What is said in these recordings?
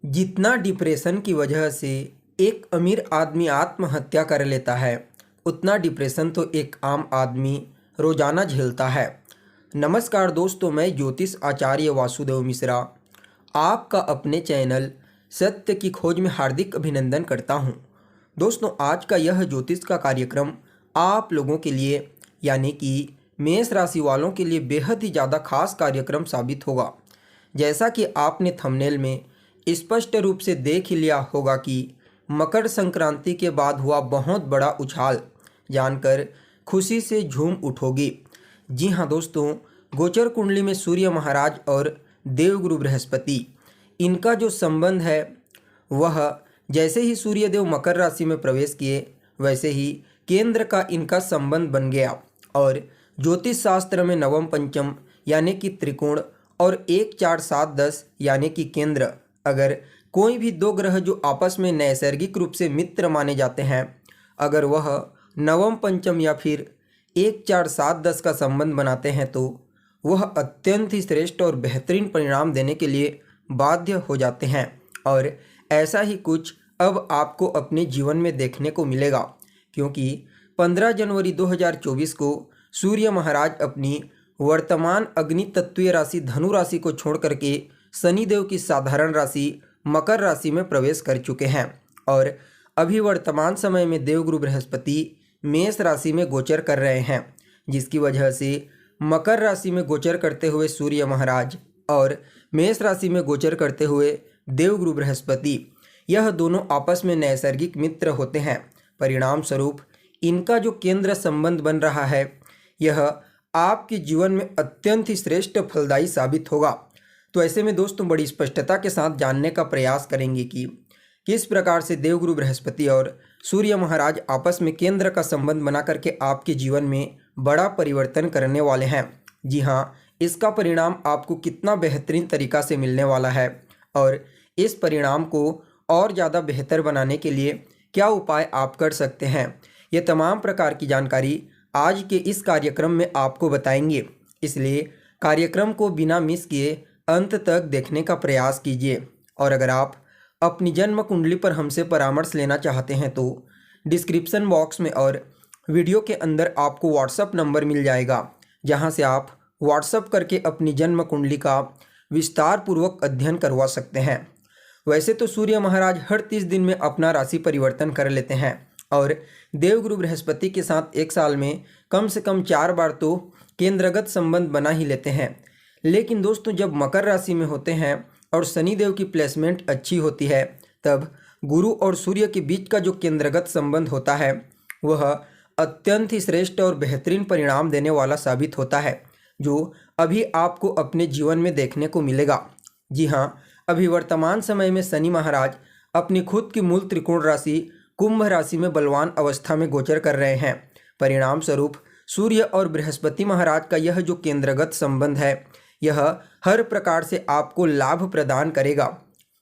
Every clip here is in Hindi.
जितना डिप्रेशन की वजह से एक अमीर आदमी आत्महत्या कर लेता है, उतना डिप्रेशन तो एक आम आदमी रोजाना झेलता है। नमस्कार दोस्तों, मैं ज्योतिष आचार्य वासुदेव मिश्रा आपका अपने चैनल सत्य की खोज में हार्दिक अभिनंदन करता हूं। दोस्तों, आज का यह ज्योतिष का कार्यक्रम आप लोगों के लिए यानी कि मेष राशि वालों के लिए बेहद ही ज़्यादा खास कार्यक्रम साबित होगा। जैसा कि आपने थंबनेल में स्पष्ट रूप से देख ही लिया होगा कि मकर संक्रांति के बाद हुआ बहुत बड़ा उछाल जानकर खुशी से झूम उठोगी। जी हाँ दोस्तों, गोचर कुंडली में सूर्य महाराज और देवगुरु बृहस्पति, इनका जो संबंध है वह जैसे ही सूर्यदेव मकर राशि में प्रवेश किए वैसे ही केंद्र का इनका संबंध बन गया। और ज्योतिष शास्त्र में नवम पंचम यानी कि त्रिकोण और 1 4 7 10 यानी कि केंद्र, अगर कोई भी दो ग्रह जो आपस में नैसर्गिक रूप से मित्र माने जाते हैं, अगर वह नवम पंचम या फिर 1 4 7 10 का संबंध बनाते हैं तो वह अत्यंत ही श्रेष्ठ और बेहतरीन परिणाम देने के लिए बाध्य हो जाते हैं। और ऐसा ही कुछ अब आपको अपने जीवन में देखने को मिलेगा, क्योंकि 15 जनवरी 2024 को सूर्य महाराज अपनी वर्तमान अग्नि तत्वीय राशि धनु राशि को छोड़ करके शनिदेव की साधारण राशि मकर राशि में प्रवेश कर चुके हैं। और अभी वर्तमान समय में देवगुरु बृहस्पति मेष राशि में गोचर कर रहे हैं, जिसकी वजह से मकर राशि में गोचर करते हुए सूर्य महाराज और मेष राशि में गोचर करते हुए देवगुरु बृहस्पति, यह दोनों आपस में नैसर्गिक मित्र होते हैं। परिणाम स्वरूप इनका जो केंद्र संबंध बन रहा है, यह आपके जीवन में अत्यंत ही श्रेष्ठ फलदायी साबित होगा। तो ऐसे में दोस्तों, बड़ी स्पष्टता के साथ जानने का प्रयास करेंगे कि किस प्रकार से देवगुरु बृहस्पति और सूर्य महाराज आपस में केंद्र का संबंध बना करके आपके जीवन में बड़ा परिवर्तन करने वाले हैं। जी हाँ, इसका परिणाम आपको कितना बेहतरीन तरीका से मिलने वाला है और इस परिणाम को और ज़्यादा बेहतर बनाने के लिए क्या उपाय आप कर सकते हैं, ये तमाम प्रकार की जानकारी आज के इस कार्यक्रम में आपको बताएंगे। इसलिए कार्यक्रम को बिना मिस किए अंत तक देखने का प्रयास कीजिए। और अगर आप अपनी जन्म कुंडली पर हमसे परामर्श लेना चाहते हैं तो डिस्क्रिप्शन बॉक्स में और वीडियो के अंदर आपको व्हाट्सएप नंबर मिल जाएगा, जहां से आप व्हाट्सएप करके अपनी जन्म कुंडली का विस्तार पूर्वक अध्ययन करवा सकते हैं। वैसे तो सूर्य महाराज हर 30 दिन में अपना राशि परिवर्तन कर लेते हैं और देवगुरु बृहस्पति के साथ एक साल में कम से कम 4 बार तो केंद्रगत संबंध बना ही लेते हैं। लेकिन दोस्तों, जब मकर राशि में होते हैं और शनिदेव की प्लेसमेंट अच्छी होती है, तब गुरु और सूर्य के बीच का जो केंद्रगत संबंध होता है वह अत्यंत ही श्रेष्ठ और बेहतरीन परिणाम देने वाला साबित होता है, जो अभी आपको अपने जीवन में देखने को मिलेगा। जी हाँ, अभी वर्तमान समय में शनि महाराज अपनी खुद की मूल त्रिकोण राशि कुंभ राशि में बलवान अवस्था में गोचर कर रहे हैं। परिणाम स्वरूप सूर्य और बृहस्पति महाराज का यह जो केंद्रगत संबंध है, यह हर प्रकार से आपको लाभ प्रदान करेगा,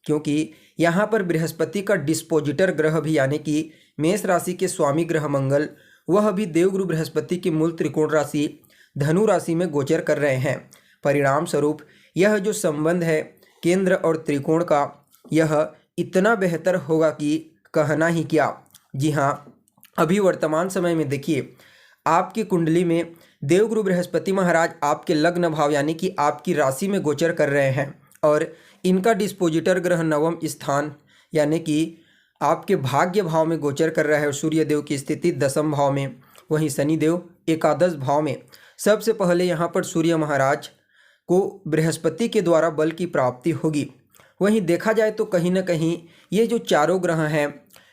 क्योंकि यहाँ पर बृहस्पति का डिस्पोजिटर ग्रह भी यानी कि मेष राशि के स्वामी ग्रह मंगल, वह भी देवगुरु बृहस्पति की मूल त्रिकोण राशि धनु राशि में गोचर कर रहे हैं। परिणाम स्वरूप यह जो संबंध है केंद्र और त्रिकोण का, यह इतना बेहतर होगा कि कहना ही क्या। जी हाँ, अभी वर्तमान समय में देखिए, आपकी कुंडली में देवगुरु बृहस्पति महाराज आपके लग्न भाव यानी कि आपकी राशि में गोचर कर रहे हैं और इनका डिस्पोजिटर ग्रह नवम स्थान यानी कि आपके भाग्य भाव में गोचर कर रहा है। सूर्यदेव की स्थिति 10वें भाव में, वहीं शनिदेव एकादश भाव में। सबसे पहले यहाँ पर सूर्य महाराज को बृहस्पति के द्वारा बल की प्राप्ति होगी। वहीं देखा जाए तो कहीं ना कहीं ये जो चारों ग्रह हैं,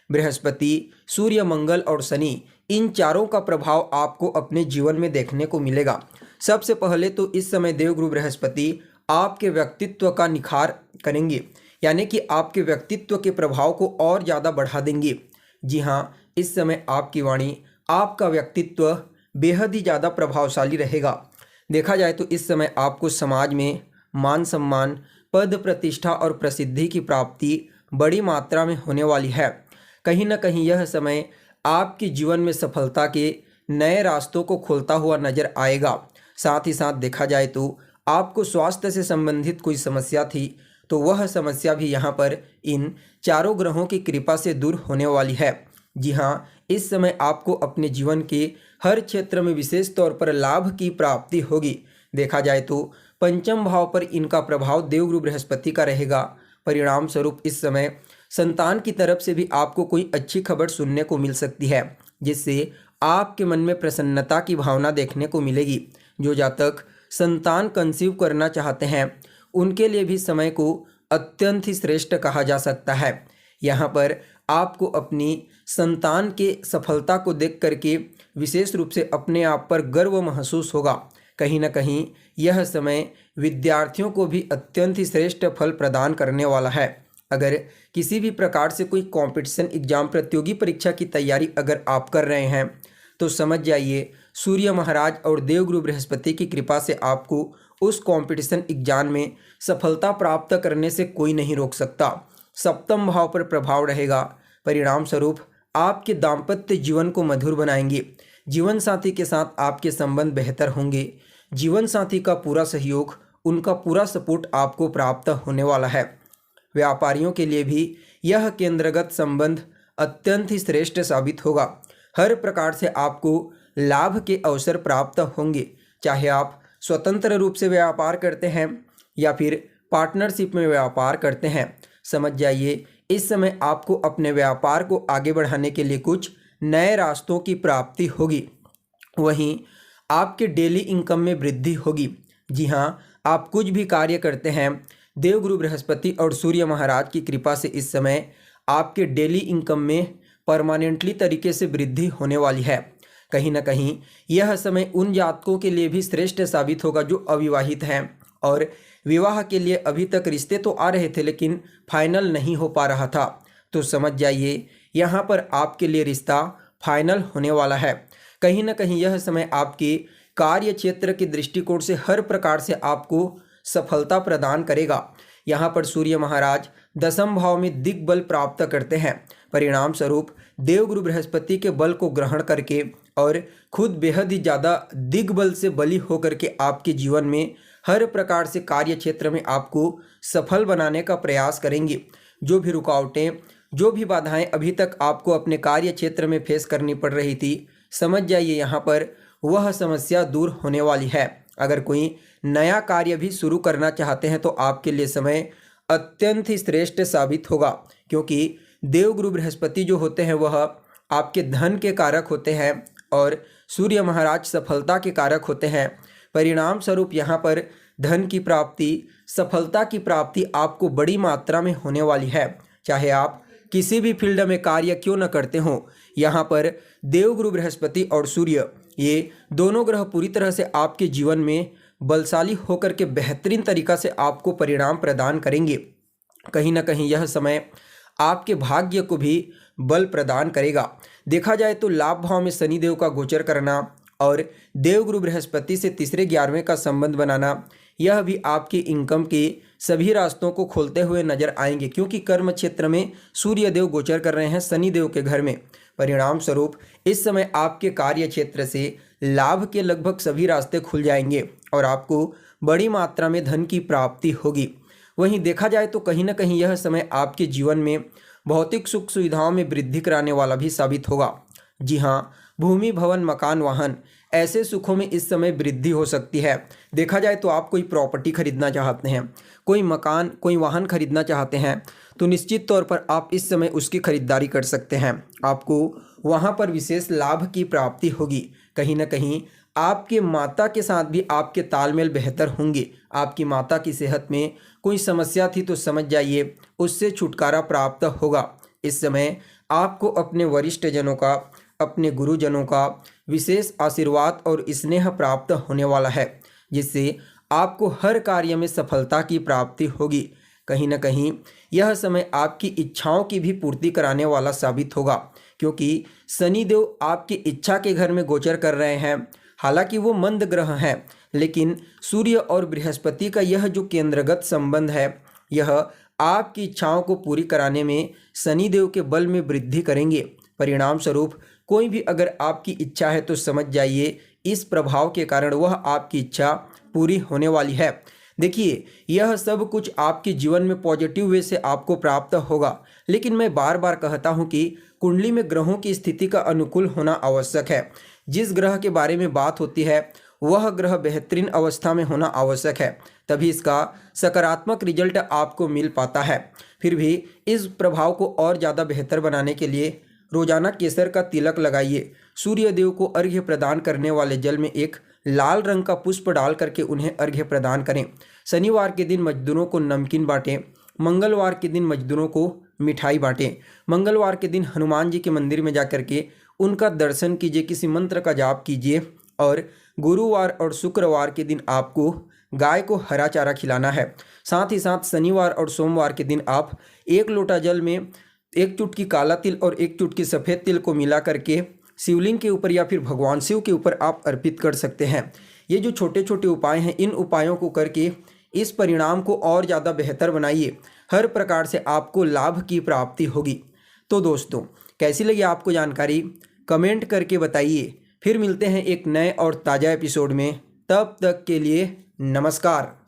बृहस्पति, सूर्य, मंगल और शनि, इन चारों का प्रभाव आपको अपने जीवन में देखने को मिलेगा। सबसे पहले तो इस समय देवगुरु बृहस्पति आपके व्यक्तित्व का निखार करेंगे, यानी कि आपके व्यक्तित्व के प्रभाव को और ज़्यादा बढ़ा देंगे। जी हाँ, इस समय आपकी वाणी, आपका व्यक्तित्व बेहद ही ज़्यादा प्रभावशाली रहेगा। देखा जाए तो इस समय आपको समाज में मान सम्मान, पद प्रतिष्ठा और प्रसिद्धि की प्राप्ति बड़ी मात्रा में होने वाली है। कहीं ना कहीं यह समय आपके जीवन में सफलता के नए रास्तों को खोलता हुआ नजर आएगा। साथ ही साथ देखा जाए तो आपको स्वास्थ्य से संबंधित कोई समस्या थी तो वह समस्या भी यहाँ पर इन चारों ग्रहों की कृपा से दूर होने वाली है। जी हाँ, इस समय आपको अपने जीवन के हर क्षेत्र में विशेष तौर पर लाभ की प्राप्ति होगी। देखा जाए तो पंचम भाव पर इनका प्रभाव देवगुरु बृहस्पति का रहेगा। परिणाम स्वरूप इस समय संतान की तरफ से भी आपको कोई अच्छी खबर सुनने को मिल सकती है, जिससे आपके मन में प्रसन्नता की भावना देखने को मिलेगी। जो जातक संतान कंसीव करना चाहते हैं उनके लिए भी समय को अत्यंत ही श्रेष्ठ कहा जा सकता है। यहाँ पर आपको अपनी संतान के सफलता को देख करके विशेष रूप से अपने आप पर गर्व महसूस होगा। कहीं ना कहीं यह समय विद्यार्थियों को भी अत्यंत ही श्रेष्ठ फल प्रदान करने वाला है। अगर किसी भी प्रकार से कोई कंपटीशन एग्जाम प्रतियोगी परीक्षा की तैयारी अगर आप कर रहे हैं तो समझ जाइए सूर्य महाराज और देवगुरु बृहस्पति की कृपा से आपको उस कंपटीशन एग्जाम में सफलता प्राप्त करने से कोई नहीं रोक सकता। सप्तम भाव पर प्रभाव रहेगा। परिणाम स्वरूप आपके दाम्पत्य जीवन को मधुर बनाएंगे। जीवन साथी के साथ आपके संबंध बेहतर होंगे। जीवन साथी का पूरा सहयोग, उनका पूरा सपोर्ट आपको प्राप्त होने वाला है। व्यापारियों के लिए भी यह केंद्रगत संबंध अत्यंत ही श्रेष्ठ साबित होगा। हर प्रकार से आपको लाभ के अवसर प्राप्त होंगे, चाहे आप स्वतंत्र रूप से व्यापार करते हैं या फिर पार्टनरशिप में व्यापार करते हैं। समझ जाइए इस समय आपको अपने व्यापार को आगे बढ़ाने के लिए कुछ नए रास्तों की प्राप्ति होगी। वहीं आपके डेली इनकम में वृद्धि होगी। जी हाँ, आप कुछ भी कार्य करते हैं, देवगुरु बृहस्पति और सूर्य महाराज की कृपा से इस समय आपके डेली इनकम में परमानेंटली तरीके से वृद्धि होने वाली है। कहीं ना कहीं यह समय उन जातकों के लिए भी श्रेष्ठ साबित होगा जो अविवाहित हैं और विवाह के लिए अभी तक रिश्ते तो आ रहे थे लेकिन फाइनल नहीं हो पा रहा था। तो समझ जाइए यहाँ पर आपके लिए रिश्ता फाइनल होने वाला है। कहीं ना कहीं यह समय आपके कार्य क्षेत्र के दृष्टिकोण से हर प्रकार से आपको सफलता प्रदान करेगा। यहाँ पर सूर्य महाराज दसम भाव में दिग्बल प्राप्त करते हैं। परिणाम स्वरूप देवगुरु बृहस्पति के बल को ग्रहण करके और खुद बेहद ही ज़्यादा दिग्बल से बली होकर के आपके जीवन में हर प्रकार से कार्य क्षेत्र में आपको सफल बनाने का प्रयास करेंगे। जो भी रुकावटें, जो भी बाधाएं अभी तक आपको अपने कार्य क्षेत्र में फेस करनी पड़ रही थी, समझ जाइए यहाँ पर वह समस्या दूर होने वाली है। अगर कोई नया कार्य भी शुरू करना चाहते हैं तो आपके लिए समय अत्यंत ही श्रेष्ठ साबित होगा, क्योंकि देवगुरु बृहस्पति जो होते हैं वह आपके धन के कारक होते हैं और सूर्य महाराज सफलता के कारक होते हैं। परिणाम स्वरूप यहाँ पर धन की प्राप्ति, सफलता की प्राप्ति आपको बड़ी मात्रा में होने वाली है। चाहे आप किसी भी फील्ड में कार्य क्यों न करते हों, यहाँ पर देवगुरु बृहस्पति और सूर्य ये दोनों ग्रह पूरी तरह से आपके जीवन में बलशाली होकर के बेहतरीन तरीका से आपको परिणाम प्रदान करेंगे। कहीं ना कहीं यह समय आपके भाग्य को भी बल प्रदान करेगा। देखा जाए तो लाभ भाव में शनिदेव का गोचर करना और देवगुरु बृहस्पति से तीसरे 11वें का संबंध बनाना, यह भी आपकी इनकम के सभी रास्तों को खोलते हुए नजर आएंगे, क्योंकि कर्म क्षेत्र में सूर्य देव गोचर कर रहे हैं शनिदेव के घर में। परिणाम स्वरूप इस समय आपके कार्य क्षेत्र से लाभ के लगभग सभी रास्ते खुल जाएंगे और आपको बड़ी मात्रा में धन की प्राप्ति होगी। वहीं देखा जाए तो कहीं ना कहीं यह समय आपके जीवन में भौतिक सुख सुविधाओं में वृद्धि कराने वाला भी साबित होगा। जी हाँ, भूमि, भवन, मकान, वाहन, ऐसे सुखों में इस समय वृद्धि हो सकती है। देखा जाए तो आप कोई प्रॉपर्टी खरीदना चाहते हैं, कोई मकान, कोई वाहन खरीदना चाहते हैं तो निश्चित तौर पर आप इस समय उसकी खरीदारी कर सकते हैं। आपको वहां पर विशेष लाभ की प्राप्ति होगी। कहीं ना कहीं आपके माता के साथ भी आपके तालमेल बेहतर होंगे। आपकी माता की सेहत में कोई समस्या थी तो समझ जाइए उससे छुटकारा प्राप्त होगा। इस समय आपको अपने वरिष्ठ जनों का, अपने गुरुजनों का विशेष आशीर्वाद और स्नेह प्राप्त होने वाला है, जिससे आपको हर कार्य में सफलता की प्राप्ति होगी। कहीं ना कहीं यह समय आपकी इच्छाओं की भी पूर्ति कराने वाला साबित होगा, क्योंकि शनिदेव आपकी इच्छा के घर में गोचर कर रहे हैं। हालांकि वो मंद ग्रह हैं, लेकिन सूर्य और बृहस्पति का यह जो केंद्रगत संबंध है, यह आपकी इच्छाओं को पूरी कराने में शनिदेव के बल में वृद्धि करेंगे। परिणाम स्वरूप कोई भी अगर आपकी इच्छा है तो समझ जाइए इस प्रभाव के कारण वह आपकी इच्छा पूरी होने वाली है। देखिए, यह सब कुछ आपके जीवन में पॉजिटिव वे से आपको प्राप्त होगा, लेकिन मैं बार बार कहता हूँ कि कुंडली में ग्रहों की स्थिति का अनुकूल होना आवश्यक है। जिस ग्रह के बारे में बात होती है वह ग्रह बेहतरीन अवस्था में होना आवश्यक है, तभी इसका सकारात्मक रिजल्ट आपको मिल पाता है। फिर भी इस प्रभाव को और ज़्यादा बेहतर बनाने के लिए रोजाना केसर का तिलक लगाइए। सूर्य देव को अर्घ्य प्रदान करने वाले जल में एक लाल रंग का पुष्प डाल करके उन्हें अर्घ्य प्रदान करें। शनिवार के दिन मजदूरों को नमकीन बांटें। मंगलवार के दिन मजदूरों को मिठाई बांटें। मंगलवार के दिन हनुमान जी के मंदिर में जाकर के उनका दर्शन कीजिए, किसी मंत्र का जाप कीजिए। और गुरुवार और शुक्रवार के दिन आपको गाय को हरा चारा खिलाना है। साथ ही साथ शनिवार और सोमवार के दिन आप 1 लोटा जल में 1 चुटकी काला तिल और 1 चुटकी सफ़ेद तिल को मिला करके शिवलिंग के ऊपर या फिर भगवान शिव के ऊपर आप अर्पित कर सकते हैं। ये जो छोटे छोटे उपाय हैं, इन उपायों को करके इस परिणाम को और ज़्यादा बेहतर बनाइए। हर प्रकार से आपको लाभ की प्राप्ति होगी। तो दोस्तों, कैसी लगी आपको जानकारी, कमेंट करके बताइए। फिर मिलते हैं एक नए और ताज़ा एपिसोड में। तब तक के लिए नमस्कार।